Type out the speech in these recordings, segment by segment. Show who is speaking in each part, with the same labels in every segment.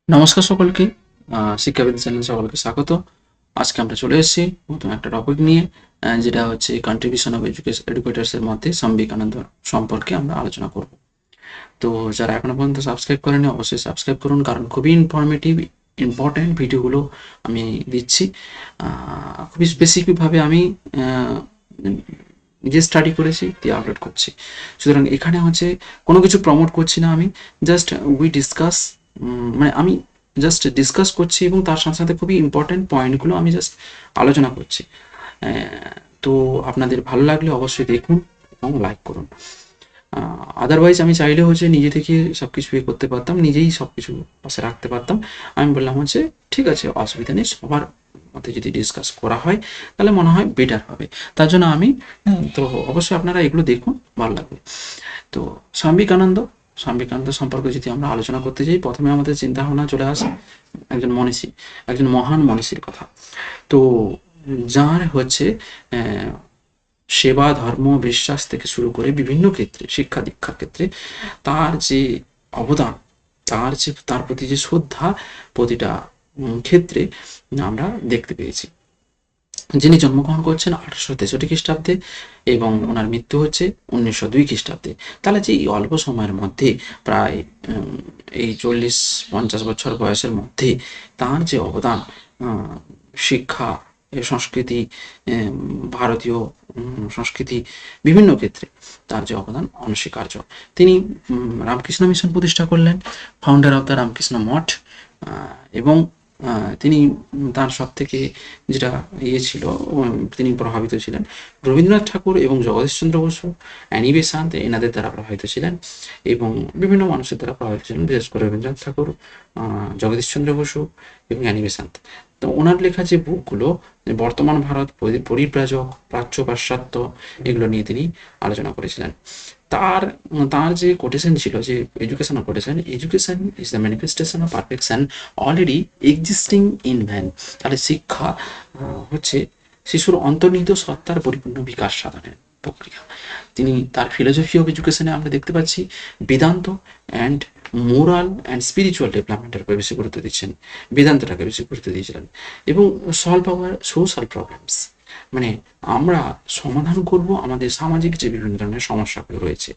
Speaker 1: নমস্কার সকলকে। শিক্ষাবিদ চ্যানেল সকলকে স্বাগত। আজকে আমরা চলে এসেছি নতুন একটা টপিক নিয়ে, যেটা হচ্ছে কন্ট্রিবিউশন অফ এডুকেটার্সের মধ্যে স্বামী বিবেকানন্দ সম্পর্কে আমরা আলোচনা করব। তো যারা এখনো পর্যন্ত সাবস্ক্রাইব করেনি অবশ্যই সাবস্ক্রাইব করুন, কারণ খুবই ইম্পর্টেন্ট ভিডিওগুলো আমি দিচ্ছি। খুবই স্পেসিফিকভাবে আমি আহ, নিজে স্টাডি করেছি দিয়ে আপলোড করছি। সুতরাং এখানে হচ্ছে কোনো কিছু প্রমোট করছি না, আমি জাস্ট উই ডিসকাস, মানে আমি জাস্ট ডিসকাস করছি এবং তার সাথে সাথে খুবই ইম্পর্টেন্ট পয়েন্টগুলো আমি জাস্ট আলোচনা করছি। তো আপনাদের ভালো লাগলে অবশ্যই দেখুন এবং লাইক করুন। আদারওয়াইজ আমি চাইলে হচ্ছে নিজে থেকে সব কিছু ইয়ে করতে পারতাম, নিজেই সব কিছু পাশে রাখতে পারতাম। আমি বললাম হচ্ছে ঠিক আছে, অসুবিধা নেই, সবার মধ্যে যদি ডিসকাস করা হয় তাহলে মনে হয় বেটার হবে। তার জন্য আমি তো অবশ্যই আপনারা এগুলো দেখুন, ভালো লাগবে। তো স্বামী বিবেকানন্দ স্বামী বিবেকানন্দ সম্পর্কে যদি আমরা আলোচনা করতে যাই, প্রথমে আমাদের চিন্তা ভাবনা চলে আসে একজন মনীষী, একজন মহান মনীষীর কথা। তো যার হচ্ছে সেবা, ধর্ম, বিশ্বাস থেকে শুরু করে বিভিন্ন ক্ষেত্রে, শিক্ষা দীক্ষার ক্ষেত্রে তার যে অবদান, তার প্রতি যে শ্রদ্ধা প্রতিটা ক্ষেত্রে আমরা দেখতে পেয়েছি। যিনি জন্মগ্রহণ করছেন 1863 খ্রিস্টাব্দে এবং ওনার মৃত্যু হচ্ছে 1902 খ্রিস্টাব্দে। তাহলে যে এই অল্প সময়ের মধ্যে প্রায় এই 40-50 বছর বয়সের মধ্যে তার যে অবদান, শিক্ষা, সংস্কৃতি, ভারতীয় সংস্কৃতি বিভিন্ন ক্ষেত্রে তার যে অবদান অনস্বীকার্য। তিনি রামকৃষ্ণ মিশন প্রতিষ্ঠা করলেন, ফাউন্ডার অফ দ্য রামকৃষ্ণ মঠ। এবং তিনি তার সব থেকে যেটা ছিল, তিনি প্রভাবিত ছিলেন রবীন্দ্রনাথ ঠাকুর এবং জগদীশচন্দ্র বসু, অ্যানি বেসান্ত, এনাদের দ্বারা প্রভাবিত ছিলেন এবং বিভিন্ন মানুষের দ্বারা প্রভাবিত ছিলেন, বিশেষ করে রবীন্দ্রনাথ ঠাকুর, জগদীশচন্দ্র বসু এবং অ্যানি বেসান্ত। তো ওনার লেখা যে বুকগুলো, বর্তমান ভারত, পরিব্রাজক, প্রাচ্য, পাশ্চাত্য, এগুলো নিয়ে তিনি আলোচনা করেছিলেন। তার তার যে কোটেশন ছিল, যে educational quotation, education is the manifestation of perfection already existing in man. তাহলে শিক্ষা হচ্ছে শিশুর অন্তর্নিহিত সত্তার পরিপূর্ণ বিকাশ সাধনের প্রক্রিয়া। তিনি তার ফিলোসফি অফ এডুকেশনে আমরা দেখতে পাচ্ছি Vedanta and moral and spiritual ডেভেলপমেন্টের উপর বেশি গুরুত্ব দিচ্ছেন, বেদান্তটাকে বেশি গুরুত্ব দিয়েছিলেন। এবং সলভ আওয়ার সোশ্যাল প্রবলেমস, মানে আমরা সমাধান করব আমাদের সামাজিক যে বিভিন্ন ধরনের সমস্যাগুলো রয়েছে।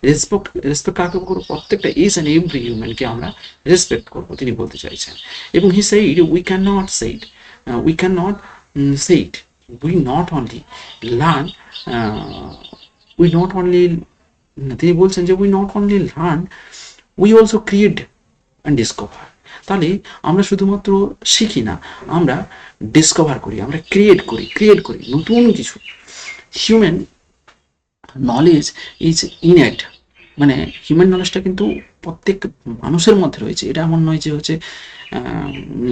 Speaker 1: রেসপেক্ট কাকে করবো? প্রত্যেকটা ইজ অ্যান্ড এভরি হিউম্যানকে আমরা রেসপেক্ট করবো, তিনি বলতে চাইছেন। এবং he said we can not said we can not said we not only learn we not only তিনি বলছেন যে we not only learn, we also create and discover. তাহলে আমরা শুধুমাত্র শিখি না, আমরা ডিসকভার করি, আমরা ক্রিয়েট করি নতুন কিছু। হিউম্যান নলেজ ইজ ইনএট, মানে হিউম্যান নলেজটা কিন্তু প্রত্যেক মানুষের মধ্যে রয়েছে, এটা এমন নয় যে হচ্ছে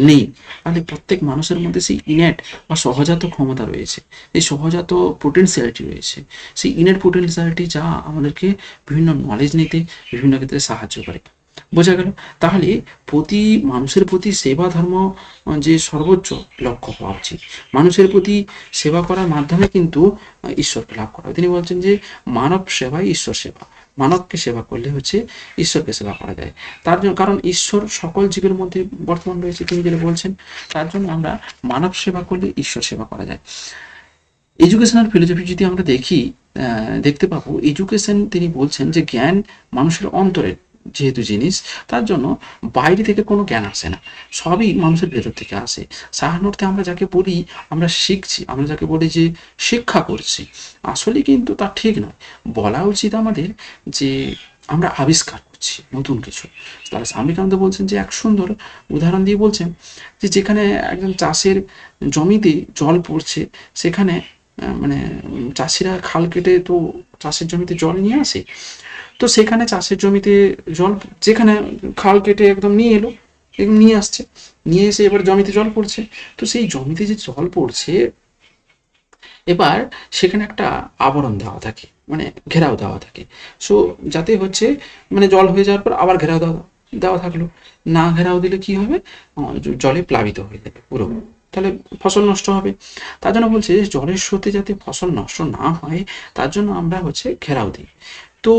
Speaker 1: নেই। তাহলে প্রত্যেক মানুষের মধ্যে সেই ইনেট বা সহজাত ক্ষমতা রয়েছে, এই সহজাত পোটেন্সিয়ালিটি রয়েছে, সেই ইনেট পোটেন্সিয়ালিটি যা আমাদেরকে বিভিন্ন নলেজ নিতে বিভিন্ন ক্ষেত্রে সাহায্য করে। বোঝা গেল? তাহলে প্রতি মানুষের প্রতি সেবা ধর্ম যে সর্বোচ্চ লক্ষ্য হওয়া উচিত। মানুষের প্রতি সেবা করার মাধ্যমে কিন্তু ঈশ্বরকে লাভ করা। তিনি বলছেন যে মানব সেবাই ঈশ্বর সেবা, মানবকে সেবা করলে হচ্ছে ঈশ্বরকে সেবা করা যায়। তার জন্য, কারণ ঈশ্বর সকল জীবের মধ্যে বর্তমান রয়েছে, তিনি যেটা বলছেন, তার জন্য আমরা মানব সেবা করলে ঈশ্বর সেবা করা যায়। এডুকেশনাল ফিলোসফি যদি আমরা দেখি, দেখতে পাবো এডুকেশন, তিনি বলছেন যে জ্ঞান মানুষের অন্তরের যেহেতু জিনিস, তার জন্য বাইরে থেকে কোনো জ্ঞান আসে না, সবই মানুষের ভেতর থেকে আসে। সাধারণত আমরা যাকে বলি আমরা শিখছি, আমরা যাকে বলি যে শিক্ষা করছি, আসলে কিন্তু তা ঠিক নয়। বলা উচিত আমাদের যে আমরা আবিষ্কার করছি নতুন কিছু। তাহলে স্বামী বিবেকানন্দ বলছেন যে এক সুন্দর উদাহরণ দিয়ে বলছেন যে যেখানে একজন চাষের জমিতে জল পড়ছে, সেখানে মানে চাষিরা খাল কেটে তো চাষের জমিতে জল নিয়ে আসে। তো সেখানে চাষের জমিতে জল, যেখানে খাল কেটে একদম নিয়ে এলো, একদম নিয়ে আসছে, নিয়ে এসে এবার জমিতে জল পড়ছে। তো সেই জমিতে যে জল পড়ছে, এবার সেখানে একটা আবরণ দেওয়া থাকে, মানে ঘেরাও দেওয়া থাকে। সো যাতে হচ্ছে মানে জল হয়ে যাওয়ার পর আবার ঘেরাও দেওয়া দেওয়া থাকলো। না ঘেরাও দিলে কি হবে? জলে প্লাবিত হয়ে যাবে পুরো, তাহলে ফসল নষ্ট হবে। তার জন্য বলছে জলের স্রোতে যাতে ফসল নষ্ট না হয়, তার জন্য আমরা হচ্ছে ঘেরাও দিই। তো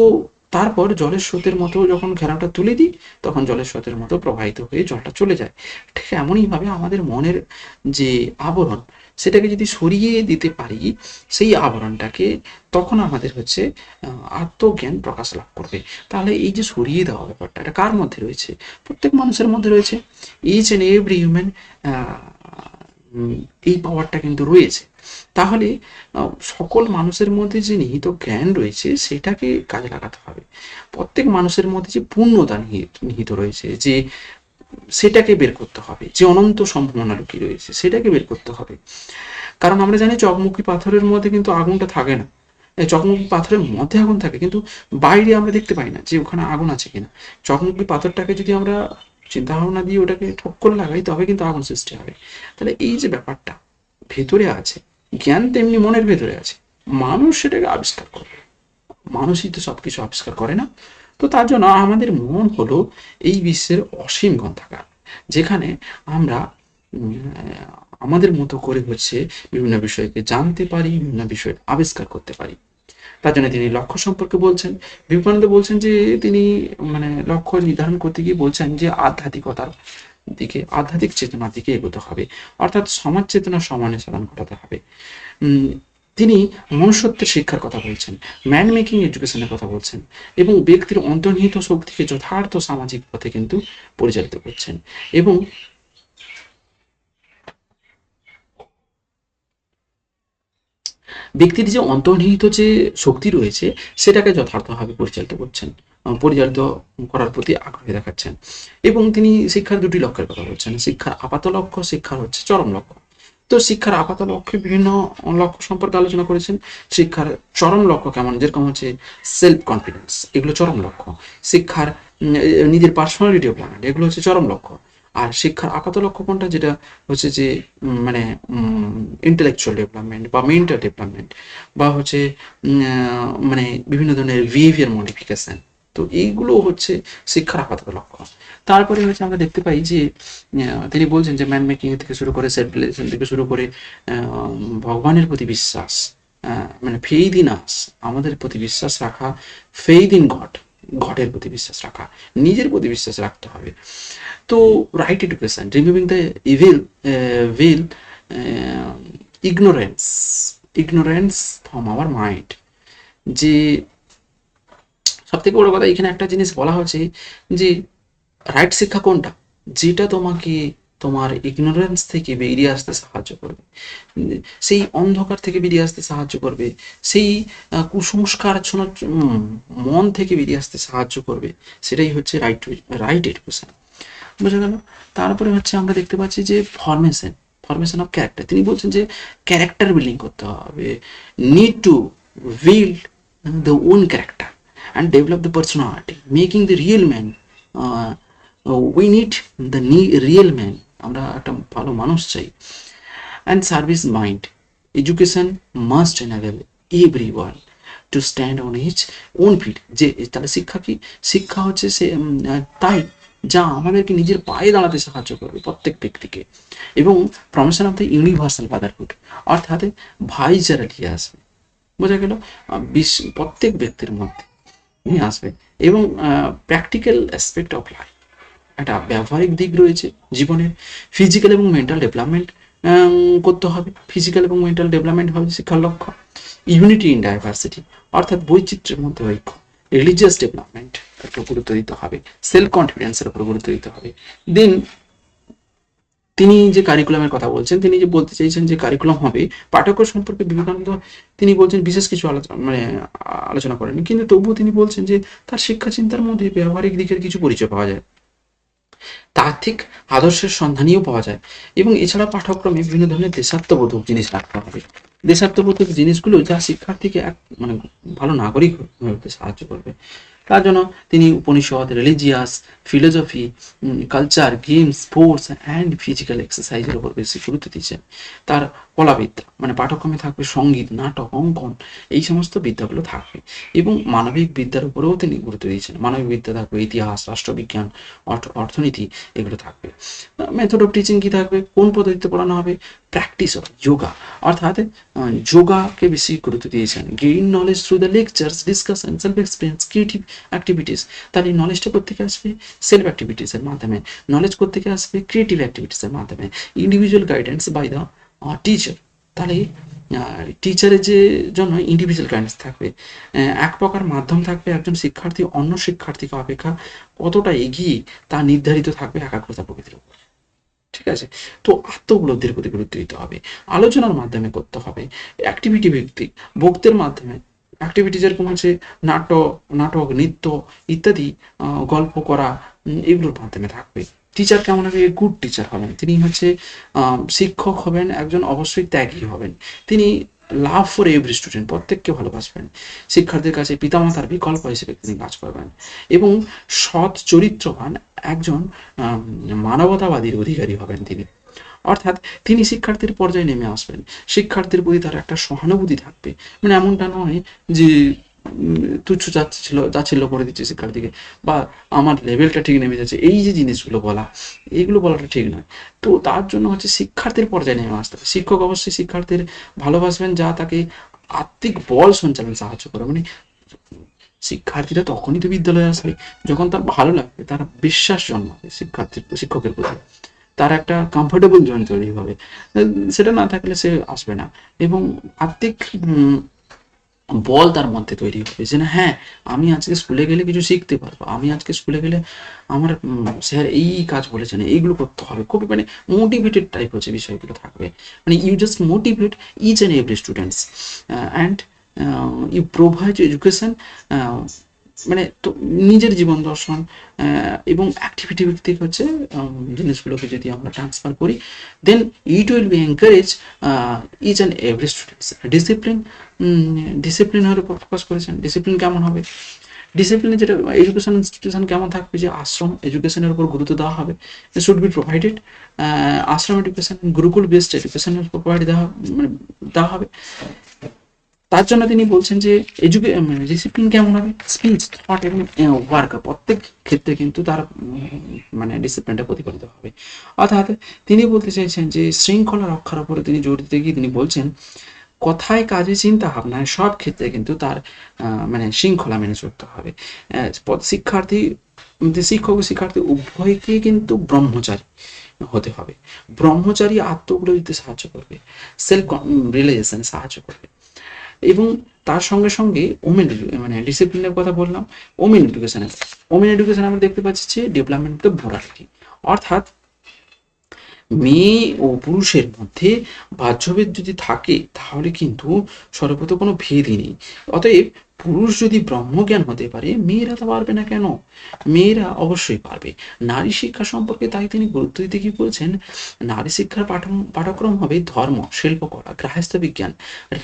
Speaker 1: তারপর জলের স্রোতের মতো যখন খেলাটা তুলে দিই, তখন জলের স্রোতের মতো প্রবাহিত হয়ে জলটা চলে যায়। ঠিক এমনইভাবে আমাদের মনের যে আবরণ, সেটাকে যদি সরিয়ে দিতে পারি সেই আবরণটাকে, তখন আমাদের হচ্ছে আত্মজ্ঞান প্রকাশ লাভ করবে। তাহলে এই যে সরিয়ে দেওয়া ব্যাপারটা, এটা কার মধ্যে রয়েছে? প্রত্যেক মানুষের মধ্যে রয়েছে। ইচ অ্যান্ড এভরি হিউম্যান এই পাওয়ারটা কিন্তু রয়েছে। তাহলে সকল মানুষের মধ্যে যে নিহিত জ্ঞান রয়েছে সেটাকে কাজে লাগাতে হবে। প্রত্যেক মানুষের মধ্যে যে পূর্ণতা নিহিত রয়েছে, যে সেটাকে বের করতে হবে, যে অনন্ত সম্ভাবনা লুকিয়ে রয়েছে সেটাকে বের করতে হবে। কারণ আমরা জানি চকমকি পাথরের মধ্যে কিন্তু আগুনটা থাকে না। চকমকি পাথরের মধ্যে আগুন থাকে, কিন্তু বাইরে আমরা দেখতে পাই না যে ওখানে আগুন আছে কিনা। চকমকি পাথরটাকে যদি আমরা চিন্তা ভাবনা দিয়ে ওটাকে ঠক্কর লাগাই, তবে কিন্তু আগুন সৃষ্টি হবে। তাহলে এই যে ব্যাপারটা ভেতরে আছে, জ্ঞান তেমনি মনের ভেতরে আছে, মানুষ সেটাকে আবিষ্কার করবে। মানুষই তো সবকিছু আবিষ্কার করে না। তো তার জন্য আমাদের মন হলো এই বিশ্বের অসীম গ্রন্থাগার, যেখানে আমরা আমাদের মতো করে হচ্ছে বিভিন্ন বিষয়কে জানতে পারি, বিভিন্ন বিষয় আবিষ্কার করতে পারি। তার জন্য তিনি লক্ষ্য সম্পর্কে বলছেন। বিবেকানন্দ বলছেন যে তিনি লক্ষ্য নির্ধারণ করতে গিয়ে বলছেন যে আধ্যাত্মিকতার দিকে, আধ্যাত্মিক চেতনার দিকে এগোতে হবে, অর্থাৎ সমাজ চেতনার সমানে সাধন ঘটাতে হবে। তিনি মনুষ্যত্বের শিক্ষার কথা বলছেন, ম্যান মেকিং এডুকেশনের কথা বলছেন, এবং ব্যক্তির অন্তর্নিহিত শক্তিকে যথার্থ সামাজিক পথে কিন্তু পরিচালিত করছেন। এবং ব্যক্তির যে অন্তর্নিহিত যে শক্তি রয়েছে সেটাকে যথার্থভাবে পরিচালিত করার প্রতি আগ্রহী দেখাচ্ছেন। এবং তিনি শিক্ষার দুটি লক্ষ্যের কথা বলছেন, শিক্ষার আপাত লক্ষ্য, শিক্ষার হচ্ছে চরম লক্ষ্য। তো শিক্ষার আপাত লক্ষ্যে বিভিন্ন লক্ষ্য সম্পর্কে আলোচনা করেছেন। শিক্ষার চরম লক্ষ্য কেমন, যেরকম হচ্ছে সেলফ কনফিডেন্স, এগুলো চরম লক্ষ্য। শিক্ষার নিজের পার্সোনালিটি ডেভেলপমেন্ট, এগুলো হচ্ছে চরম লক্ষ্য। আর শিক্ষার আপাত লক্ষ্য কোনটা, যেটা হচ্ছে যে ইন্টেলেকচুয়াল ডেভেলপমেন্ট বা মেন্টাল ডেভেলপমেন্ট, বা হচ্ছে বিভিন্ন ধরনের বিহেভিয়ার মডিফিকেশন। তো এইগুলো হচ্ছে শিক্ষার আপাতত লক্ষ্য। তারপরে হচ্ছে আমরা দেখতে পাই যে তিনি বলছেন যে ম্যান মেকিং থেকে শুরু করে সেলফ রিলেশন থেকে শুরু করে ভগবানের প্রতি বিশ্বাস, ফেইথ ইন আস, আমাদের প্রতি বিশ্বাস রাখা, ফেইথ ইন গড, গডের প্রতি বিশ্বাস রাখা, নিজের প্রতি বিশ্বাস রাখতে হবে। তো right education, removing the evil ignorance from our mind। যে সব থেকে বড় কথা এখানে একটা জিনিস বলা হচ্ছে যে রাইট শিক্ষা কোনটা, যেটা তোমাকে তোমার ইগনোরেন্স থেকে বেরিয়ে আসতে সাহায্য করবে, সেই অন্ধকার থেকে বেরিয়ে আসতে সাহায্য করবে, সেই কুসংস্কার মন থেকে বেরিয়ে আসতে সাহায্য করবে। সেটাই হচ্ছে রাইট এডুকেশন। বুঝা গেল? তারপরে হচ্ছে আমরা দেখতে পাচ্ছি যে ফরমেশন অফ ক্যারেক্টার। তিনি বলছেন যে ক্যারেক্টার বিল্ডিং করতে হবে, need to build the own character and develop the personality, making the real man. We need the real man, আমরা একটা ভালো মানুষ চাই। And service mind, education must enable everyone to stand on his own feet. যে তাহলে শিক্ষা কি? শিক্ষা হচ্ছে সে তাই যা আমাদেরকে নিজের পায়ে দাঁড়াতে সাহায্য করবে প্রত্যেক ব্যক্তিকে। এবং promotion of the universal fatherhood, অর্থাৎ ভাইচারা নিয়ে আসবে। বোঝা গেল? প্রত্যেক ব্যক্তির মধ্যে নিয়ে আসবে। এবং প্র্যাকটিক্যাল অ্যাসপেক্ট অফ লাইফ, একটা ব্যবহারিক দিক রয়েছে জীবনের। ফিজিক্যাল এবং মেন্টাল ডেভেলপমেন্ট করতে হবে, ফিজিক্যাল এবং মেন্টাল ডেভেলপমেন্ট হবে শিক্ষার লক্ষ্য। ইউনিটি ইন ডাইভার্সিটি, অর্থাৎ বৈচিত্র্যের মধ্যে ঐক্য। রিলিজিয়াস ডেভেলপমেন্ট একটু গুরুত্ব দিতে হবে, সেলফ কনফিডেন্সের উপর গুরুত্ব দিতে হবে। দেন তিনি যে কারিকুলামের কথা বলছেন, তিনি যে বলতে চাইছেন যে কারিকুলাম হবে পাঠ্যক্রম সম্পর্কে বিবেকানন্দ তিনি বলছেন বিশেষ কিছু আলোচনা করেন, কিন্তু তবুও তিনি বলছেন যে তার শিক্ষা চিন্তার মধ্যে ব্যবহারিক দিকের কিছু পরিচয় পাওয়া যায়, তাত্ত্বিক আদর্শের সন্ধানীয় পাওয়া যায়। এবং এছাড়া পাঠ্যক্রমে বিভিন্ন ধরনের দেশাত্মবোধক জিনিস রাখতে হবে, দেশাত্মবোধক জিনিসগুলো যা শিক্ষার্থীকে এক ভালো নাগরিক হয়ে উঠতে সাহায্য করবে। তার জন্য তিনি Upanishad, religious, philosophy, culture, games, sports and physical এক্সারসাইজের উপর বেশি গুরুত্ব দিয়েছেন। তার কলাবিদ্যা, মানে পাঠ্যক্রমে থাকবে সঙ্গীত, নাটক, অঙ্কন, এই সমস্ত বিদ্যাগুলো থাকবে। এবং মানবিক বিদ্যার উপরেও তিনি গুরুত্ব দিয়েছেন। মানবিক বিদ্যা থাকবে, ইতিহাস, রাষ্ট্রবিজ্ঞান, অর্থনীতি, এগুলো থাকবে। মেথড অফ টিচিং কি থাকবে, কোন পদ্ধতিতে পড়ানো হবে, প্র্যাকটিস অফ যোগা, অর্থাৎ যোগাকে বেশি গুরুত্ব দিয়েছেন। Gain knowledge through the lectures, discussion, self experience, creative activities. তাহলে নলেজটা কোত্থেকে আসবে, সেলফ অ্যাক্টিভিটিসের মাধ্যমে। নলেজ কোত্থেকে আসবে, ক্রিয়েটিভ অ্যাক্টিভিটিসের মাধ্যমে। Individual guidance by the teacher. তাহলে টিচারের যে জন্য ইন্ডিভিজুয়াল গাইডেন্স থাকবে। এক প্রকার মাধ্যম থাকবে, একজন শিক্ষার্থী অন্য শিক্ষার্থীকে অপেক্ষা কতটা এগিয়ে তা নির্ধারিত থাকবে একাগ্রতা প্রকৃতির উপর। ঠিক আছে, তো আত্মউপলব্ধির প্রতি গুরুত্ব দিতে হবে, আলোচনার মাধ্যমে করতে হবে, অ্যাক্টিভিটি ভিত্তিক, বক্তের মাধ্যমে। অ্যাক্টিভিটি যেরকম হচ্ছে নাটক, নৃত্য ইত্যাদি, গল্প করা, এগুলোর মাধ্যমে থাকবে। টিচার কেমন হবে, গুড টিচার হবেন, তিনি হচ্ছে শিক্ষক হবেন একজন অবশ্যই ত্যাগী হবেন। তিনি লাভ ফর এভরি স্টুডেন্ট, প্রত্যেককে ভালোবাসবেন। শিক্ষার্থীর কাছে পিতামাতার বিকল্প হিসেবে তিনি কাজ করবেন। এবং সৎ চরিত্রবান একজন মানবতাবাদীর অধিকারী হবেন তিনি। অর্থাৎ তিনি শিক্ষার্থীর পর্যায়ে নেমে আসবেন, শিক্ষার্থীর প্রতি তার একটা সহানুভূতি থাকবে। মানে এমনটা নয় যে তুচ্ছ যাচ্ছিল করে দিচ্ছে শিক্ষার্থীকে, বা আমার লেভেলটা ঠিক নেমে যাচ্ছে, এই যে জিনিসগুলো বলা, এইগুলো বলাটা ঠিক নয়। তো তার জন্য হচ্ছে শিক্ষার্থীর পর্যায়ে নেমে আসতে হবে। শিক্ষক অবশ্যই শিক্ষার্থীর ভালোবাসবেন, যা তাকে আত্মিক বল সঞ্চালনে সাহায্য করে। মানে শিক্ষার্থীরা তখনই তো বিদ্যালয়ে আসবে যখন তার ভালো লাগবে, তার বিশ্বাস জন্মাবে শিক্ষকের প্রতি, তার একটা কমফোর্টেবল জোন তৈরি হবে। সেটা না থাকলে সে আসবে না। এবং আত্মিক বল তার মধ্যে তৈরি হবে যে না, হ্যাঁ আমি আজকে স্কুলে গেলে কিছু শিখতে পারবো, আমি আজকে স্কুলে গেলে আমার স্যার এই কাজ বলেছেন, এইগুলো করতে হবে। খুবই মানে মোটিভেটেড টাইপ হচ্ছে বিষয়গুলো থাকবে। মানে you just motivate each and every students and you provide education, মানে তো নিজের জীবন দর্শন এবং অ্যাক্টিভিটি ভিত্তিক হচ্ছে জিনিসগুলোকে যদি আমরা ট্রান্সফার করি, then it will be encourage each and every students. ডিসিপ্লিনের উপর ফোকাস করেছেন। ডিসিপ্লিন কেমন হবে, ডিসিপ্লিনে যেটা এডুকেশন ইনস্টিটিউশন কেমন থাকবে, যে আশ্রম এডুকেশনের উপর গুরুত্ব দেওয়া হবে, should be provided. Ashram education, Gurukul based এডুকেশনের উপর প্রোভাইড দেওয়া হবে। তার জন্য তিনি বলছেন যে ডিসিপ্লিন কেমন হবে, স্পিচ, থট এবং ওয়ার্ক, প্রত্যেক ক্ষেত্রে কিন্তু তার মানে ডিসিপ্লিনটা প্রতিফলিত হবে। অর্থাৎ তিনি বলতে চাইছেন যে শৃঙ্খলা রক্ষার উপরে তিনি জোর দিতে গিয়ে তিনি বলছেন, কথায়, কাজে, চিন্তা ভাবনায় সব ক্ষেত্রে কিন্তু তার মানে শৃঙ্খলা মেনে চলতে হবে। শিক্ষক ও শিক্ষার্থী উভয়কে কিন্তু ব্রহ্মচারী হতে হবে। ব্রহ্মচারী আত্মউপলব্ধিতে সাহায্য করবে, সেলফ রিয়েলাইজেশনে সাহায্য করবে। এবং তার সঙ্গে সঙ্গে ওমেন মানে ডিসিপ্লিনের কথা বললাম। ওমেন এডুকেশনে আমরা দেখতে পাচ্ছি যে ডেভেলপমেন্ট অফ মোরালিটি, অর্থাৎ মেয়ে ও পুরুষের মধ্যে বাহ্যভেদ যদি থাকে তাহলে কিন্তু সর্বত কোনো ভেদই নেই। অতএব পুরুষ যদি ব্রহ্মজ্ঞান হতে পারে, মেয়েরা তো পারবে না কেন, মেয়েরা অবশ্যই পারবে। নারী শিক্ষা সম্পর্কে তাই তিনি গুরুত্ব দিতে কি বলছেন, নারী শিক্ষার পাঠ্যক্রম হবে ধর্ম, শিল্পকলা, গৃহস্থ বিজ্ঞান,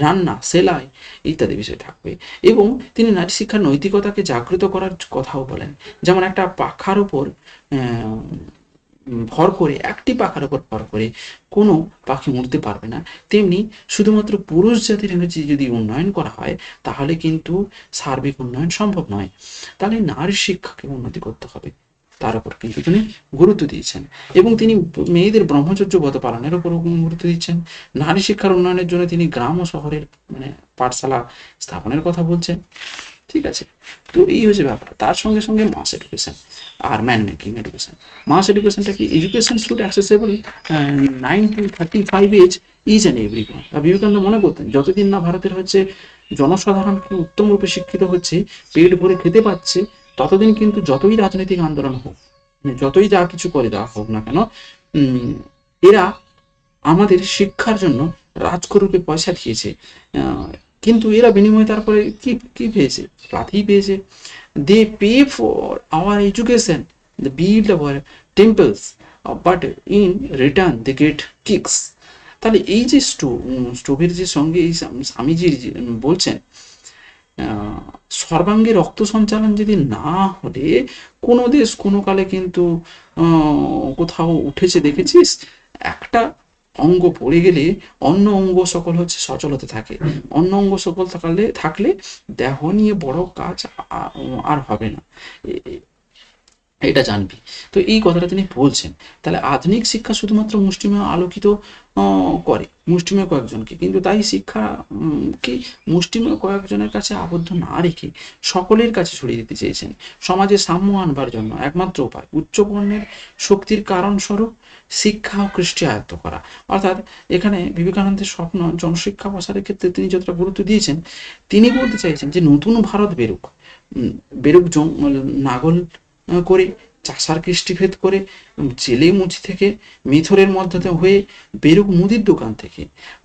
Speaker 1: রান্না, সেলাই ইত্যাদি বিষয় থাকবে। এবং তিনি নারী শিক্ষার নৈতিকতাকে জাগ্রত করার কথাও বলেন। যেমন একটা পাখার উপর ভর করে, একটি পাখার উপর ভর করে কোনো পাখি উড়তে পারবে না, তেমনি শুধুমাত্র পুরুষ জাতির এনার্জি যদি উন্নয়ন করা হয় তাহলে কিন্তু সার্বিক উন্নয়ন সম্ভব নয়। তাহলে নারী শিক্ষাকে উন্নতি করতে হবে, তার উপর কিন্তু তিনি গুরুত্ব দিয়েছেন। এবং তিনি মেয়েদের ব্রহ্মচর্য ব্রত পালনের উপর গুরুত্ব দিচ্ছেন। নারী শিক্ষার উন্নয়নের জন্য তিনি গ্রাম ও শহরের মানে পাঠশালা স্থাপনের কথা বলছেন। ঠিক আছে, তো এই হচ্ছে ব্যাপার। তার সঙ্গে সঙ্গে মাস এডুকেশন আর ম্যান মেকিং এডুকেশন। মাস এডুকেশনটা কি, education should accessible 9 to 35 age each and every one. Vivekananda মনে করতেন যতদিন না ভারতের হচ্ছে জনসাধারণকে উত্তম রূপে শিক্ষিত হচ্ছে, পেট ভরে খেতে পাচ্ছে, ততদিন কিন্তু যতই রাজনৈতিক আন্দোলন হোক, যতই যা কিছু করে দেওয়া হোক না কেন, এরা আমাদের শিক্ষার জন্য রাজকরূপে পয়সা দিয়েছে, কিন্তু এরা বিনিময়ে তারপরে কি কি পেয়েছে, লাথি পেয়েছে। They pay for our education, they build our temples, but in return they get kicks. তাহলে এই যে স্টোভের যে সঙ্গে এই স্বামীজি বলছেন, সর্বাঙ্গে রক্ত সঞ্চালন যদি না হলে কোনো দেশ কোনো কালে কিন্তু কোথাও উঠেছে দেখেছিস, একটা অঙ্গ পড়ে গেলে অন্য অঙ্গ সকল হচ্ছে সচল হতে থাকে। অন্য অঙ্গ সকল থাকলে দেহ নিয়ে বড় কাজ আর হবে না, এটা জানবি। তো এই কথাটা তিনি বলছেন। তাহলে আধুনিক শিক্ষা শুধুমাত্র মুষ্টিমেয় আলোকিত করে মুষ্টিমেয় কয়েকজনকে, কিন্তু তাই শিক্ষা কি মুষ্টিমেয় কয়েকজনের কাছে আবদ্ধ না রেখে সকলের কাছে ছড়িয়ে দিতে চেয়েছেন। সমাজে সাম্য আনবার জন্য একমাত্র উপায় উচ্চ বর্ণের শক্তির কারণস্বরূপ শিক্ষা ও কৃষ্টি আয়ত্ত করা। অর্থাৎ এখানে বিবেকানন্দের স্বপ্ন জনশিক্ষা প্রসারের ক্ষেত্রে তিনি যতটা গুরুত্ব দিয়েছেন, তিনি বলতে চাইছেন যে নতুন ভারত বেরুক, বেরুক নাগল করে, চাষার কৃষ্টিভেদ করে, জেলে মুচি থেকে মেথরের মধ্যে হয়ে বেরুক মুদির দোকান থেকে,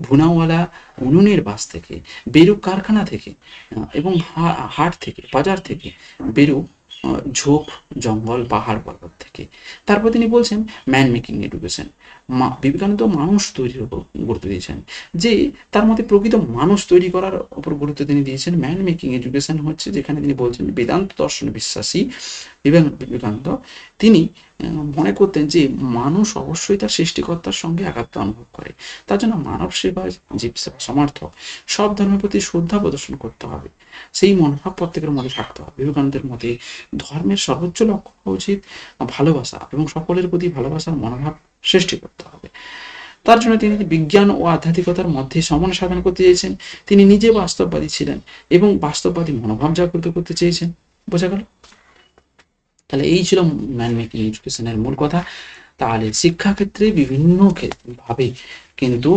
Speaker 1: ভুনাওয়ালা উনুনের বাস থেকে, বেরুক কারখানা থেকে, এবং হাট থেকে, বাজার থেকে, বেরুক ঝোপ জঙ্গল পাহাড় পর্বত থেকে। তারপর তিনি বলছেন ম্যান মেকিং এডুকেশন। বিবেকানন্দ মানুষ তৈরির উপর গুরুত্ব দিয়েছেন, যে তার মতে প্রকৃত মানুষ তৈরি করার উপর গুরুত্ব তিনি দিয়েছেন। ম্যান মেকিং এডুকেশন হচ্ছে যেখানে তিনি বলছেন বেদান্ত দর্শনে বিশ্বাসী বিবেকানন্দ তিনি মনে করতেন যে মানুষ অবশ্যই তার সৃষ্টিকর্তার সঙ্গে একাত্ম অনুভব করে, তার জন্য মানব সেবা, জীব সেবা, সমর্থক সব ধর্মের প্রতি শ্রদ্ধা প্রদর্শন করতে হবে, সেই মনোভাব প্রত্যেকের মধ্যে থাকতে হবে। বিবেকানন্দের মতে ধর্মের সর্বোচ্চ লক্ষ্য হওয়া উচিত ভালোবাসা এবং সকলের প্রতি ভালোবাসার মনোভাব সৃষ্টি করতে হবে। তার জন্য তিনি বিজ্ঞান ও আধ্যাত্মিকতার মধ্যে সমন্বয় সাধন করতে চেয়েছেন। তিনি নিজে বাস্তববাদী ছিলেন এবং বাস্তববাদী মনোভাব জাগ্রত করতে চেয়েছেন। বোঝা গেল? তাহলে এই ছিল ম্যান মেকিং এডুকেশনের মূল কথা। তাহলে শিক্ষাক্ষেত্রে বিভিন্ন ভাবে কিন্তু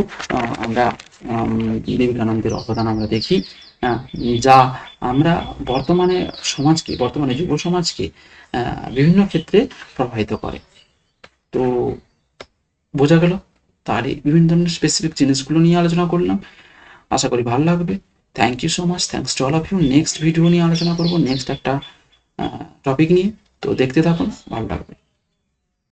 Speaker 1: আমরা বিবেকানন্দের অবদান আমরা দেখি, যা আমরা বর্তমানে সমাজকে, বর্তমানে যুব সমাজকে বিভিন্ন ক্ষেত্রে প্রভাবিত করে। তো বোঝা গেল? তার এই বিভিন্ন ধরনের স্পেসিফিক জিনিসগুলো নিয়ে আলোচনা করলাম, আশা করি ভালো লাগবে। Thank you so much, thanks to all of you. Next video নিয়ে আলোচনা করবো, নেক্সট একটা টপিক নিয়ে। তো দেখতে থাকুন, ভালো লাগবে।